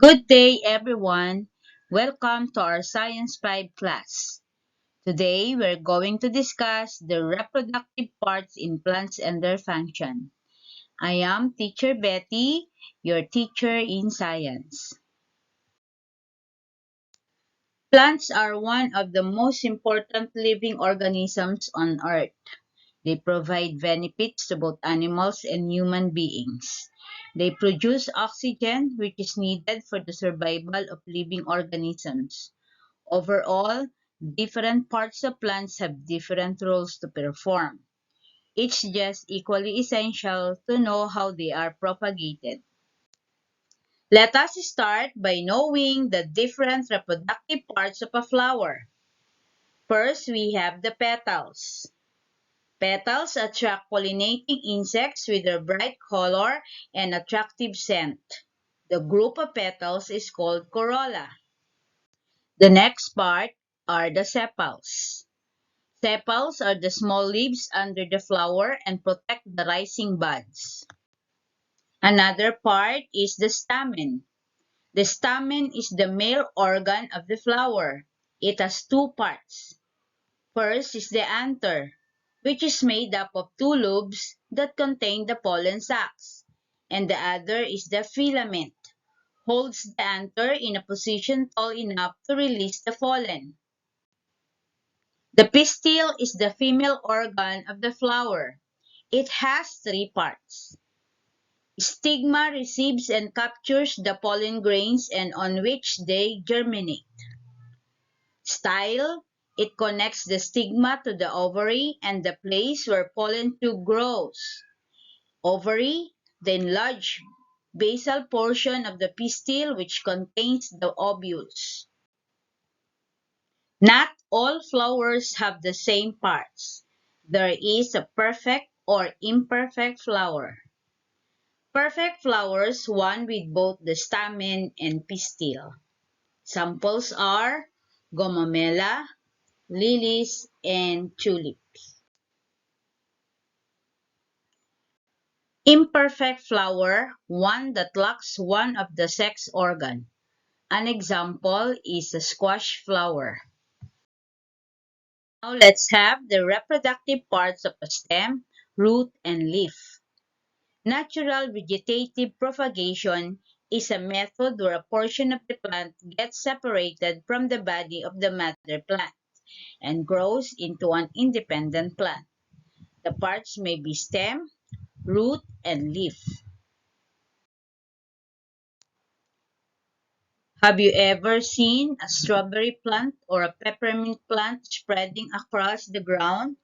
Good day, everyone. Welcome to our Science 5 class. Today, we're going to discuss the reproductive parts in plants and their function. I am Teacher Betty, your teacher in science. Plants are one of the most important living organisms on Earth. They provide benefits to both animals and human beings. They produce oxygen, which is needed for the survival of living organisms. Overall, different parts of plants have different roles to perform. It's just equally essential to know how they are propagated. Let us start by knowing the different reproductive parts of a flower. First, we have the petals. Petals attract pollinating insects with their bright color and attractive scent. The group of petals is called corolla. The next part are the sepals. Sepals are the small leaves under the flower and protect the rising buds. Another part is the stamen. The stamen is the male organ of the flower. It has two parts. First is the anther, which is made up of two lobes that contain the pollen sacs. And the other is the filament, holds the anther in a position tall enough to release the pollen. The pistil is the female organ of the flower. It has three parts. Stigma receives and captures the pollen grains and on which they germinate. Style, it connects the stigma to the ovary and the place where pollen tube grows. Ovary, the enlarged basal portion of the pistil which contains the ovules. Not all flowers have the same parts. There is a perfect or imperfect flower. Perfect flowers, one with both the stamen and pistil. Samples are gomamela, lilies, and tulips. Imperfect flower, one that lacks one of the sex organ. An example is a squash flower. Now let's have the reproductive parts of a stem, root, and leaf. Natural vegetative propagation is a method where a portion of the plant gets separated from the body of the mother plant and grows into an independent plant. The parts may be stem, root, and leaf. Have you ever seen a strawberry plant or a peppermint plant spreading across the ground?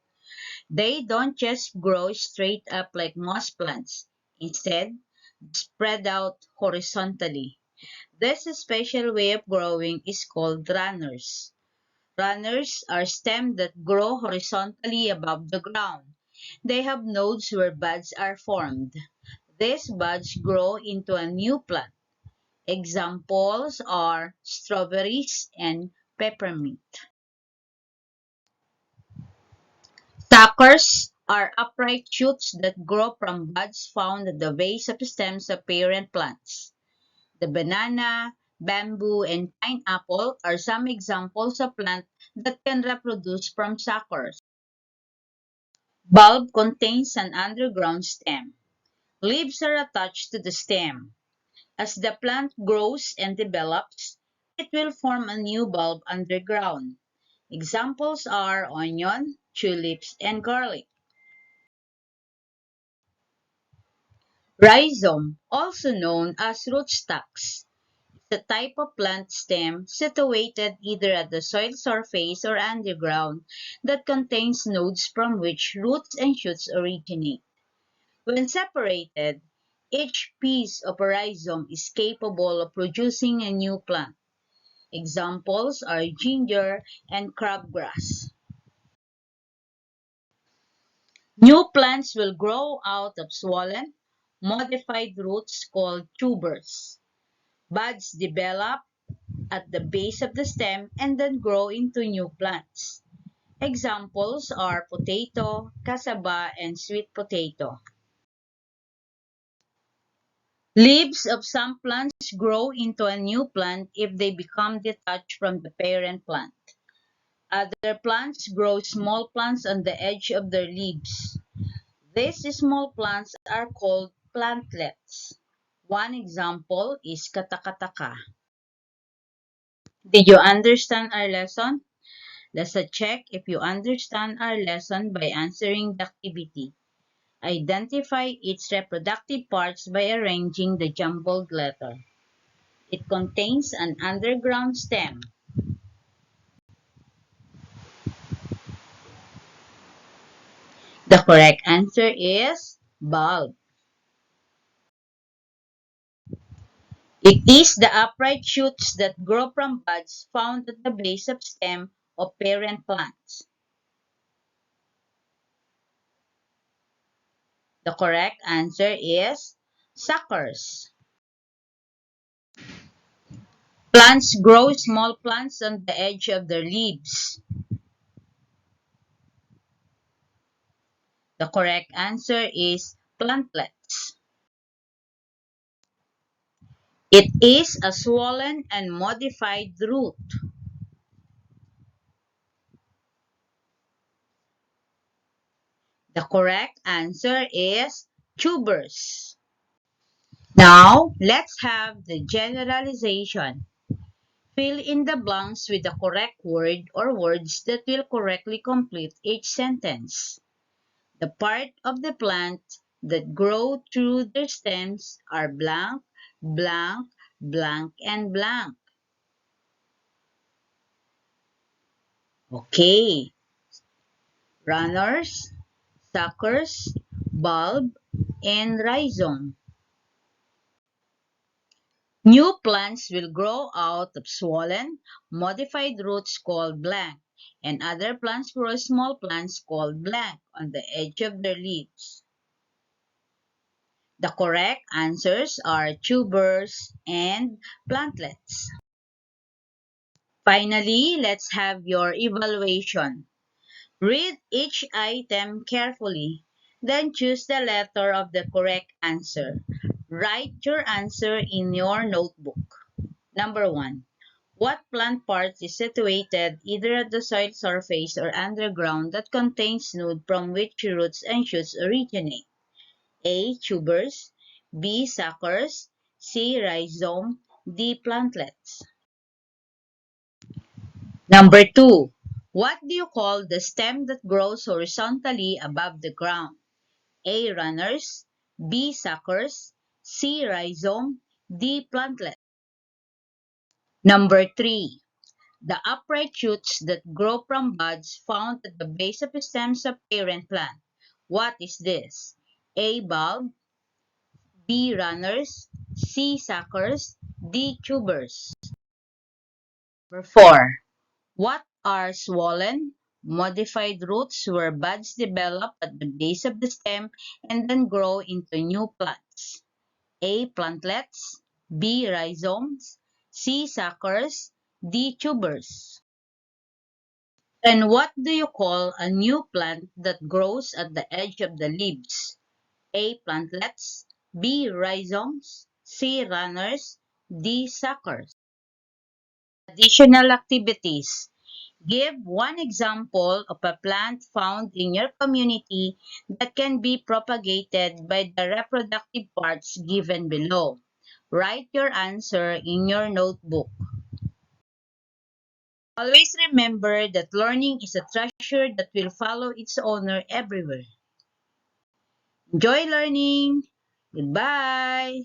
They don't just grow straight up like moss plants. Instead, they spread out horizontally. This special way of growing is called runners. Runners are stems that grow horizontally above the ground. They have nodes where buds are formed. These buds grow into a new plant. Examples are strawberries and peppermint. Suckers are upright shoots that grow from buds found at the base of stems of parent plants. The banana, bamboo, and pineapple are some examples of plants that can reproduce from suckers. Bulb contains an underground stem. Leaves are attached to the stem. As the plant grows and develops, it will form a new bulb underground. Examples are onion, tulips, and garlic. Rhizome, also known as rootstocks, is a type of plant stem situated either at the soil surface or underground that contains nodes from which roots and shoots originate. When separated, each piece of a rhizome is capable of producing a new plant. Examples are ginger and crabgrass. New plants will grow out of swollen, modified roots called tubers. Buds develop at the base of the stem and then grow into new plants. Examples are potato, cassava, and sweet potato. Leaves of some plants grow into a new plant if they become detached from the parent plant. Other plants grow small plants on the edge of their leaves. These small plants are called plantlets. One example is katakataka. Did you understand our lesson? Let's check if you understand our lesson by answering the activity. Identify its reproductive parts by arranging the jumbled letter. It contains an underground stem. The correct answer is bulb. It is the upright shoots that grow from buds found at the base of stem of parent plants. The correct answer is suckers. Plants grow small plants on the edge of their leaves. The correct answer is plantlets. It is a swollen and modified root. The correct answer is tubers. Now, let's have the generalization. Fill in the blanks with the correct word or words that will correctly complete each sentence. The part of the plant that grow through their stems are blank, blank, blank, and blank. Okay. Runners, suckers, bulb, and rhizome. New plants will grow out of swollen, modified roots called blank, and other plants grow small plants called blank on the edge of their leaves. The correct answers are tubers and plantlets. Finally, let's have your evaluation. Read each item carefully, then choose the letter of the correct answer. Write your answer in your notebook. Number 1. What plant part is situated either at the soil surface or underground that contains node from which roots and shoots originate? A. Tubers, B. Suckers, C. Rhizome, D. Plantlets. Number 2. What do you call the stem that grows horizontally above the ground? A. Runners, B. Suckers, C. Rhizome, D. Plantlets. Number 3. The upright shoots that grow from buds found at the base of the stems of parent plant. What is this? A. Bulb, B. Runners, C. Suckers, D. Tubers. Number 4. What are swollen, modified roots where buds develop at the base of the stem and then grow into new plants? A. Plantlets, B. Rhizomes, C. Suckers, D. Tubers. And what do you call a new plant that grows at the edge of the leaves? A. Plantlets, B. Rhizomes, C. Runners, D. Suckers. Additional activities. Give one example of a plant found in your community that can be propagated by the reproductive parts given below. Write your answer in your notebook. Always remember that learning is a treasure that will follow its owner everywhere. Enjoy learning. Goodbye.